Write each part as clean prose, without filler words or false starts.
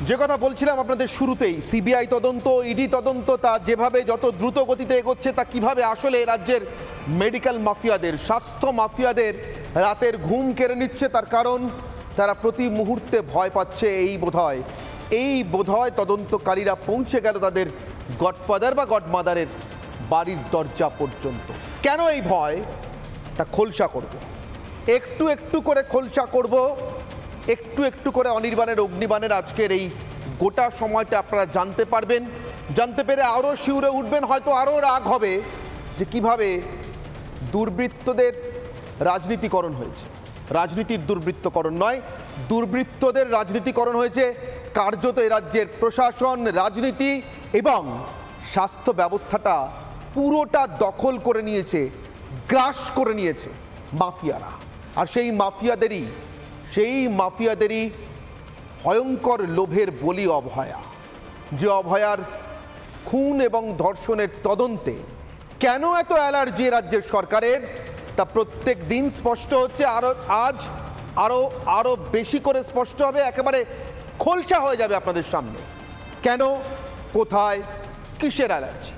যে কথা বলছিলাম আপনাদের শুরুতেই, সিবিআই তদন্ত, ইডি তদন্ত, তা যেভাবে যত দ্রুত গতিতে এগোচ্ছে, তা কিভাবে আসলে রাজ্যের মেডিকেল মাফিয়াদের, স্বাস্থ্য মাফিয়াদের রাতের ঘুম কেড়ে নিচ্ছে, তার কারণ তারা প্রতি মুহূর্তে ভয় পাচ্ছে। এই বোধহয় তদন্তকারীরা পৌঁছে গেল তাদের গডফাদার বা গডমাদারের বাড়ির দরজা পর্যন্ত। কেন এই ভয়, তা খোলসা করব, একটু একটু করে খোলসা করব, একটু একটু করে অনির্বাণের অগ্নিবাণের আজকের এই গোটা সময়টা আপনারা জানতে পারবেন। জানতে পেরে আরও শিউরে উঠবেন, হয়তো আরও রাগ হবে যে কিভাবে দুর্বৃত্তদের রাজনীতিকরণ হয়েছে। রাজনীতির দুর্বৃত্তকরণ নয়, দুর্বৃত্তদের রাজনীতিকরণ হয়েছে। কার্যত এ রাজ্যের প্রশাসন, রাজনীতি এবং স্বাস্থ্য ব্যবস্থাটা পুরোটা দখল করে নিয়েছে, গ্রাস করে নিয়েছে মাফিয়ারা। আর সেই মাফিয়াদেরই ভয়ঙ্কর লোভের বলি অভয়া, যে অভয়ার খুন এবং ধর্ষণের তদন্তে কেন এত অ্যালার্জি রাজ্যের সরকারের, তা প্রত্যেক দিন স্পষ্ট হচ্ছে। আজ আরো বেশি করে স্পষ্ট হবে, একেবারে খোলসা হয়ে যাবে আপনাদের সামনে। কেন, কোথায়, কিসের অ্যালার্জি।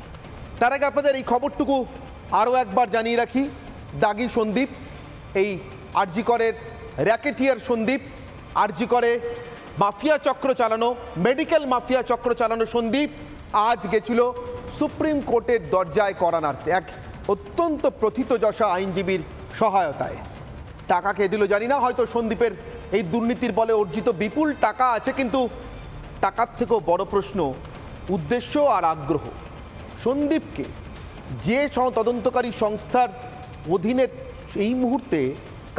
তার আগে আপনাদের এই খবরটুকু আরও একবার জানিয়ে রাখি। দাগি সন্দীপ, এই আরজি করের র্যাকেটিয়ার সন্দীপ, আরজি করে মাফিয়া চক্র চালানো, মেডিকেল মাফিয়া চক্র চালানো সন্দীপ আজ গেছিল সুপ্রিম কোর্টের দরজায় করা নাড়তে, এক অত্যন্ত প্রথিতযশা আইনজীবীর সহায়তায়। টাকা কে দিল জানি না, হয়তো সন্দীপের এই দুর্নীতির বলে অর্জিত বিপুল টাকা আছে, কিন্তু টাকার থেকেও বড় প্রশ্ন উদ্দেশ্য আর আগ্রহ। সন্দীপকে যে তদন্তকারী সংস্থার অধীনে এই মুহূর্তে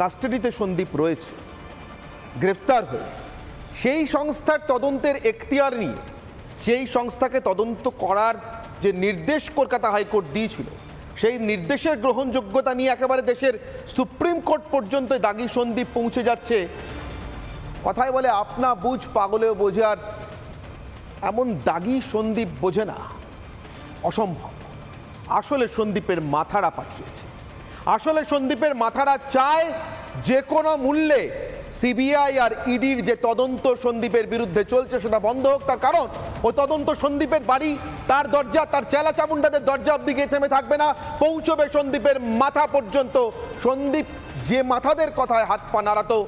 কাস্টাডিতে সন্দীপ রয়েছে, গ্রেফতার হয়ে, সেই সংস্থার তদন্তের এখতিয়ার নিয়ে, সেই সংস্থাকে তদন্ত করার যে নির্দেশ কলকাতা হাইকোর্ট দিয়েছিল, সেই নির্দেশের গ্রহণযোগ্যতা নিয়ে একেবারে দেশের সুপ্রিম কোর্ট পর্যন্ত দাগি সন্দীপ পৌঁছে যাচ্ছে। কথায় বলে আপনা বুঝ পাগলেও বোঝে, আর এমন দাগি সন্দীপ বোঝে না, অসম্ভব। আসলে সন্দীপের মাথারা পাঠিয়েছে, আসলে সন্দীপের মাথারা চায় যে কোনো মূল্যে সিবিআই আর ইডির যে তদন্ত সন্দীপের বিরুদ্ধে চলছে সেটা বন্ধ হোক। তার কারণ ও তদন্ত সন্দীপের বাড়ি, তার দরজা, তার চেলা চামুন্ডাদের দরজা অব্দি গিয়ে থেমে থাকবে না, পৌঁছবে সন্দীপের মাথা পর্যন্ত। সন্দীপ যে মাথাদের কথায় হাত পা নাড়াতো,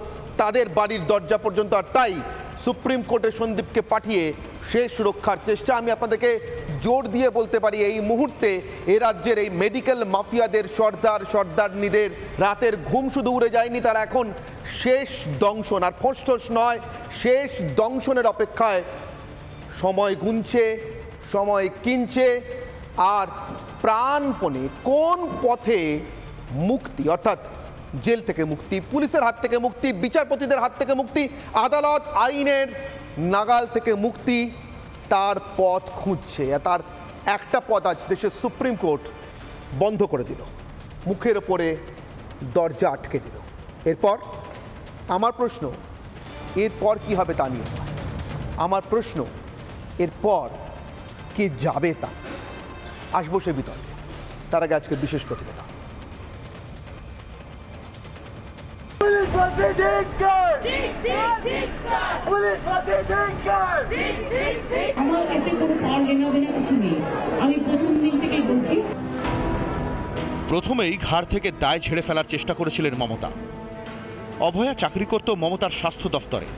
তাদের বাড়ির দরজা পর্যন্ত। আর তাই সুপ্রিম কোর্টে সন্দীপকে পাঠিয়ে শেষ রক্ষার চেষ্টা। আমি আপনাদেরকে জোর দিয়ে বলতে পারি, এই মুহূর্তে এ রাজ্যের এই মেডিকেল মাফিয়াদের সর্দারনিদের রাতের ঘুম শুধু উড়ে যায়নি, তারা এখন শেষ দংশন, আর ফোঁস নয়, শেষ দংশনের অপেক্ষায়। সময় গুনছে, সময় কিনছে, আর প্রাণপণে কোন পথে মুক্তি, অর্থাৎ জেল থেকে মুক্তি, পুলিশের হাত থেকে মুক্তি, বিচারপতিদের হাত থেকে মুক্তি, আদালত আইনের নাগাল থেকে মুক্তি, তার পথ খুঁজছে। তার একটা পথ আজ দেশের সুপ্রিম কোর্ট বন্ধ করে দিল, মুখের ওপরে দরজা আটকে দিল। এরপর আমার প্রশ্ন, এরপর কি হবে তা নিয়ে আমার প্রশ্ন, এরপর কে যাবে তা। আসবো সে বিতর্কে, তার আগে আজকের বিশেষ প্রতিবেদন। আমার এতে কোনো পাওয়ার লেনাদেনা কিছু নেই, আমি প্রথম দিন থেকেই বলছি। প্রথমেই ঘাড় থেকে দায় ঝেড়ে ফেলার চেষ্টা করেছিলেন মমতা। অভয়া চাকরি করত মমতার স্বাস্থ্য দফতরে।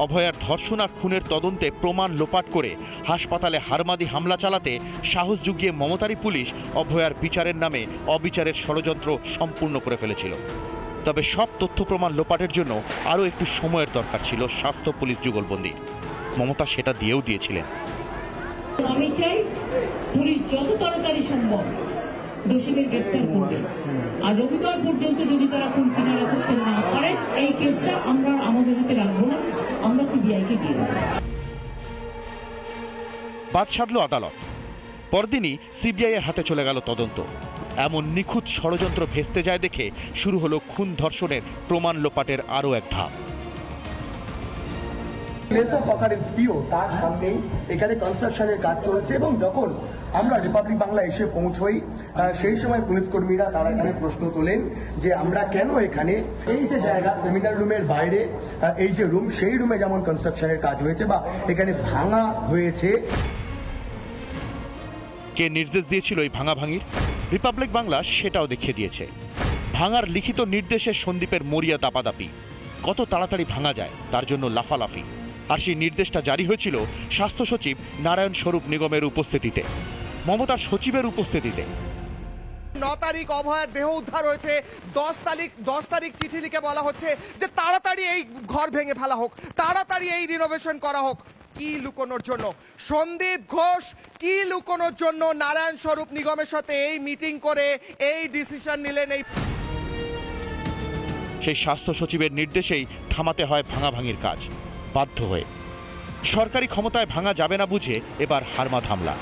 অভয়ার ধর্ষণ আর খুনের তদন্তে প্রমাণ লোপাট করে হাসপাতালে হারমাদি হামলা চালাতে সাহস জুগিয়ে মমতারি পুলিশ অভয়ার বিচারের নামে অবিচারের ষড়যন্ত্র সম্পূর্ণ করে ফেলেছিল। তবে সব তথ্য প্রমাণ লোপাটের জন্য আরও একটু সময়ের দরকার ছিল স্বাস্থ্য পুলিশ যুগলবন্দির। মমতা সেটা দিয়েও দিয়েছিলেন। আমি চাই পুলিশ যত তাড়াতাড়ি সম্ভব দোষীদের গ্রেপ্তার করবে, আর রবিবার পর্যন্ত যদি তারা খুন কিনারা করতে না পারে, এই কেসটা আমরা আমাদের হাতে রাখবো না, আমরা সিবিআইকে দিয়ে দেবো। বাদ সাধল আদালত। পরদিনই সিবিআই এর হাতে চলে গেল তদন্ত। এমন নিখুঁত ষড়যন্ত্র ভেস্তে যায় দেখে শুরু হলো খুন ধর্ষণের প্রমাণ লোপাটের আরও এক ধাপ। প্লেস অফ অকারেন্স পিও তার সামনেই এখানে কনস্ট্রাকশনের কাজ চলছে এবং যখন আমরা রিপাবলিক বাংলা এসে পৌঁছই সেই সময় পুলিশ কর্মীরা তারা এখানে প্রশ্ন তোলেন যে আমরা কেন এখানে এই যে জায়গা সেমিনার রুমের বাইরে এই যে রুম সেই রুমে যেমন কনস্ট্রাকশনের কাজ হয়েছে বা এখানে ভাঙা হয়েছে। কে নির্দেশ দিয়েছিল এই ভাঙাভাঙির? রিপাবলিক বাংলা সেটাও দেখিয়ে দিয়েছে। ভাঙার লিখিত নির্দেশে সন্দীপের মরিয়া দাপাদাপি, কত তাড়াতাড়ি ভাঙা যায় তার জন্য লাফালাফি। আর সেই নির্দেশটা জারি হয়েছিল স্বাস্থ্য সচিব নারায়ণ স্বরূপ নিগমের উপস্থিতিতে, মমতার সচিবের উপস্থিতিতে। 9 তারিখ অভয়ার দেহ উদ্ধার হয়েছে, 10 তারিখ চিঠি লিখে বলা হচ্ছে যে তাড়াতাড়ি এই ঘর ভেঙে ফেলা হোক, তাড়াতাড়ি এই রিনোভেশন করা হোক। কি লুকোনোর জন্য? সন্দীপ ঘোষ কি লুকোনোর জন্য নারায়ণ স্বরূপ নিগমের সাথে এই মিটিং করে এই ডিসিশন নিলেন? এই সেই স্বাস্থ্য সচিবের নির্দেশেই থামাতে হয় ভাঙাভাঙির কাজ বাধ্য হয়ে। সরকারি ক্ষমতায় ভাঙা যাবে না বুঝে এবার হারমাদ হামলা।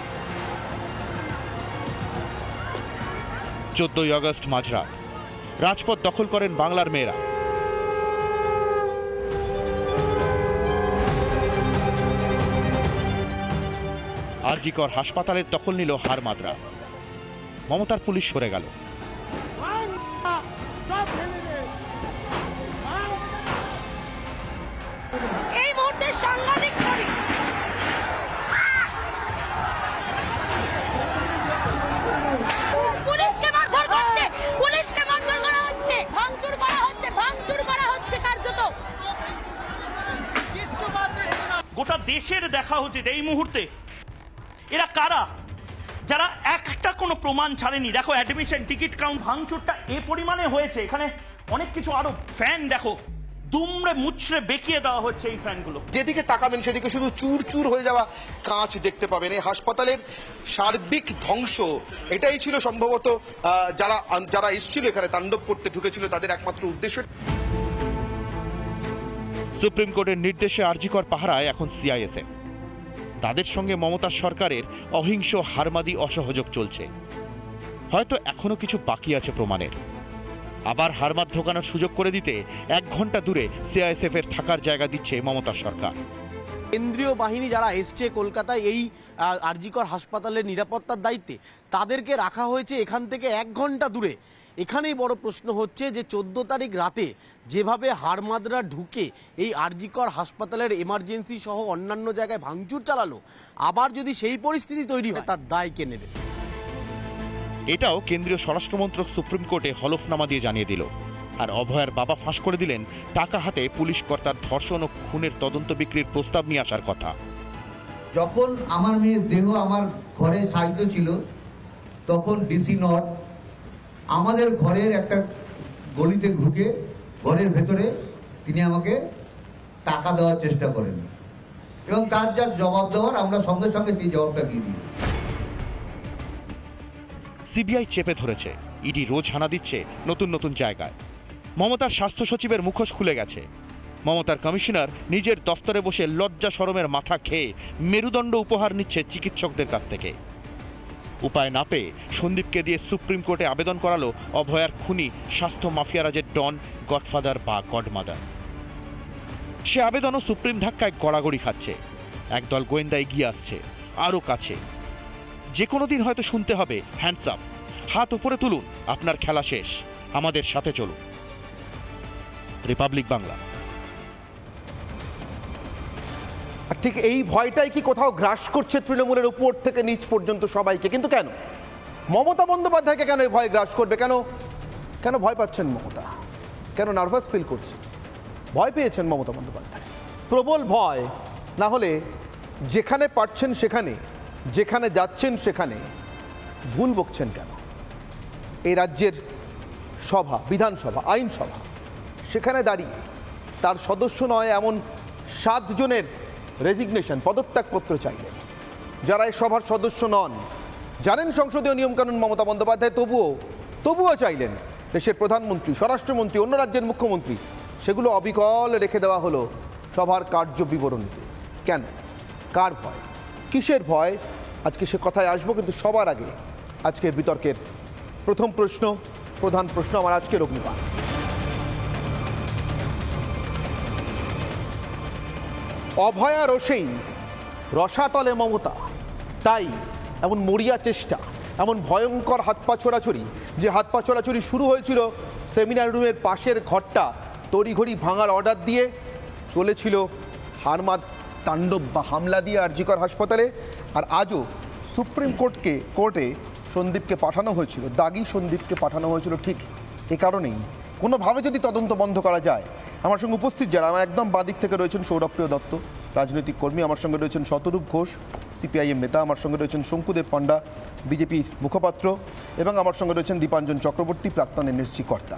14ই আগস্ট মাঝরাত রাজপথ দখল করেন বাংলার মেয়েরা। আরজিকর হাসপাতালের দখল নিল হারমাদরা। মমতার পুলিশ সরে গেল। এই মুহূর্তে সাংঘাতিক পুলিশকে মারধর করছে, পুলিশকে মারধর করা হচ্ছে, ভাঙচুর করা হচ্ছে কার্যত। গোটা দেশের দেখা উচিত এই মুহূর্তে এরা কারা, যারা একটা কোনো প্রমাণ ছাড়েনি। দেখো অ্যাডমিশন, টিকিট কাউন্ট, ভাঙচুরটা এ পরিমাণে হয়েছে, এখানে অনেক কিছু, আরো ফ্যান দেখো দুমড়ে মুচড়ে বেঁকিয়ে দেওয়া হচ্ছে এই ফ্যানগুলো। যেদিকে তাকাবেন সেদিকে শুধু চুর চুর হয়ে যাওয়া কাঁচ দেখতে পাবেন। এই হাসপাতালের সার্বিক ধ্বংস এটাই ছিল সম্ভবত যারা এসেছিল এখানে তাণ্ডব করতে ঢুকেছিল তাদের একমাত্র উদ্দেশ্য। সুপ্রিম কোর্টের নির্দেশে আরজিকর পাহারায় এখন সিআইএসএফ। তাদের সঙ্গে মমতার সরকারের অহিংস হারমাদি অসহযোগ চলছে। হয়তো এখনো কিছু বাকি আছে প্রমাণের। আবার হারমাদ ঢোকানোর সুযোগ করে দিতে 1 ঘন্টা দূরে সিআইএসএফ এর থাকার জায়গা দিচ্ছে মমতার সরকার। কেন্দ্রীয় বাহিনী যারা এসছে কলকাতায় এই আরজিকর হাসপাতালের নিরাপত্তার দায়িত্বে, তাদেরকে রাখা হয়েছে এখান থেকে 1 ঘন্টা দূরে। এখানেই বড় প্রশ্ন হচ্ছে যে 14 তারিখ রাতে যেভাবে হারমাদরা ঢুকে এই আরজিকর হাসপাতালের এমার্জেন্সি সহ অন্যান্য জায়গায় ভাঙচুর চালালো, আবার যদি সেই পরিস্থিতি তৈরি হয় তার দায় কে নেবে? এটাও কেন্দ্রীয় স্বরাষ্ট্রমন্ত্রক সুপ্রিম কোর্টে হলফনামা দিয়ে জানিয়ে দিল। আর অভয়ার বাবা ফাঁস করে দিলেন টাকা হাতে পুলিশ কর্তার ধর্ষণ ও খুনের তদন্ত বিক্রির প্রস্তাব নিয়ে আসার কথা। যখন আমার মেয়ের দেহ আমার ঘরে সাহিত্য ছিল, তখন ডিসি নর্থ আমাদের ঘরের একটা গলিতে ঢুকে ঘরের ভেতরে তিনি আমাকে টাকা দেওয়ার চেষ্টা করেন এবং তার যা জবাব দেওয়ার আমরা সঙ্গে সঙ্গে সেই জবাবটা দিয়ে দিই। সিবিআই চেপে ধরেছে, ইডি রোজ হানা দিচ্ছে নতুন নতুন জায়গায়। মমতার স্বাস্থ্য সচিবের মুখোশ খুলে গেছে। মমতার কমিশনার নিজের দফতরে বসে লজ্জা শরমের মাথা খেয়ে মেরুদণ্ড উপহার নিচ্ছে চিকিৎসকদের কাছ থেকে। উপায় না পেয়ে সন্দীপকে দিয়ে সুপ্রিম কোর্টে আবেদন করালো অভয়ার খুনি স্বাস্থ্য মাফিয়ারাজের ডন, গডফাদার বা গডমাদার। সে আবেদনও সুপ্রিম ধাক্কায় গড়াগড়ি খাচ্ছে। একদল গোয়েন্দা এগিয়ে আসছে আরও কাছে। যে কোনো দিন হয়তো শুনতে হবে হ্যান্ডস আপ, হাত উপরে তুলুন, আপনার খেলা শেষ, আমাদের সাথে চলুন। রিপাবলিক বাংলা। আর ঠিক এই ভয়টাই কি কোথাও গ্রাস করছে তৃণমূলের উপর থেকে নিচ পর্যন্ত সবাইকে? কিন্তু কেন মমতা বন্দ্যোপাধ্যায়কে কেন এই ভয় গ্রাস করবে? কেন ভয় পাচ্ছেন মমতা? কেন নার্ভাস ফিল করছে? ভয় পেয়েছেন মমতা বন্দ্যোপাধ্যায়, প্রবল ভয়। না হলে যেখানে পারছেন সেখানে, যেখানে যাচ্ছেন সেখানে ভুল বকছেন কেন? এই রাজ্যের সভা, বিধানসভা, আইনসভা, সেখানে দাঁড়িয়ে তার সদস্য নয় এমন 7 জনের রেজিগনেশন, পদত্যাগপত্র চাইলেন। যারা এই সভার সদস্য নন, জানেন সংসদীয় নিয়মকানুন মমতা বন্দ্যোপাধ্যায়, তবুও চাইলেন দেশের প্রধানমন্ত্রী, স্বরাষ্ট্রমন্ত্রী, অন্য রাজ্যের মুখ্যমন্ত্রী, সেগুলো অবিকল রেখে দেওয়া হলো সভার কার্য বিবরণীতে। কেন? কার ভয়? কিসের ভয়? আজকে সে কথায় আসবো, কিন্তু সবার আগে আজকের বিতর্কের প্রথম প্রশ্ন, প্রধান প্রশ্ন আমার আজকের অগ্নিবাণ। অভয়া রসেই রসাতলে মমতা, তাই এমন মরিয়া চেষ্টা, এমন ভয়ঙ্কর হাত পা ছোড়াছড়ি, যে হাত পা ছোড়াছড়ি শুরু হয়েছিল সেমিনার রুমের পাশের ঘরটা তড়িঘড়ি ভাঙার অর্ডার দিয়ে, চলেছিল হারমাদ তাণ্ডব বা হামলা দিয়ে আরজিকর হাসপাতালে। আর আজও সুপ্রিম কোর্টে সন্দীপকে পাঠানো হয়েছিল, দাগি সন্দীপকে পাঠানো হয়েছিল ঠিক এ কারণেই, কোনোভাবে যদি তদন্ত বন্ধ করা যায়। আমার সঙ্গে উপস্থিত যারা, আমার একদম বাদিক থেকে রয়েছেন সৌরভপ্রিয় দত্ত, রাজনৈতিক কর্মী, আমার সঙ্গে রয়েছেন শতরূপ ঘোষ, সিপিআইএম নেতা, আমার সঙ্গে রয়েছেন শঙ্কুদেব পান্ডা, বিজেপি মুখপাত্র, এবং আমার সঙ্গে রয়েছেন দীপাঞ্জন চক্রবর্তী, প্রাক্তন এনএসজি কর্তা।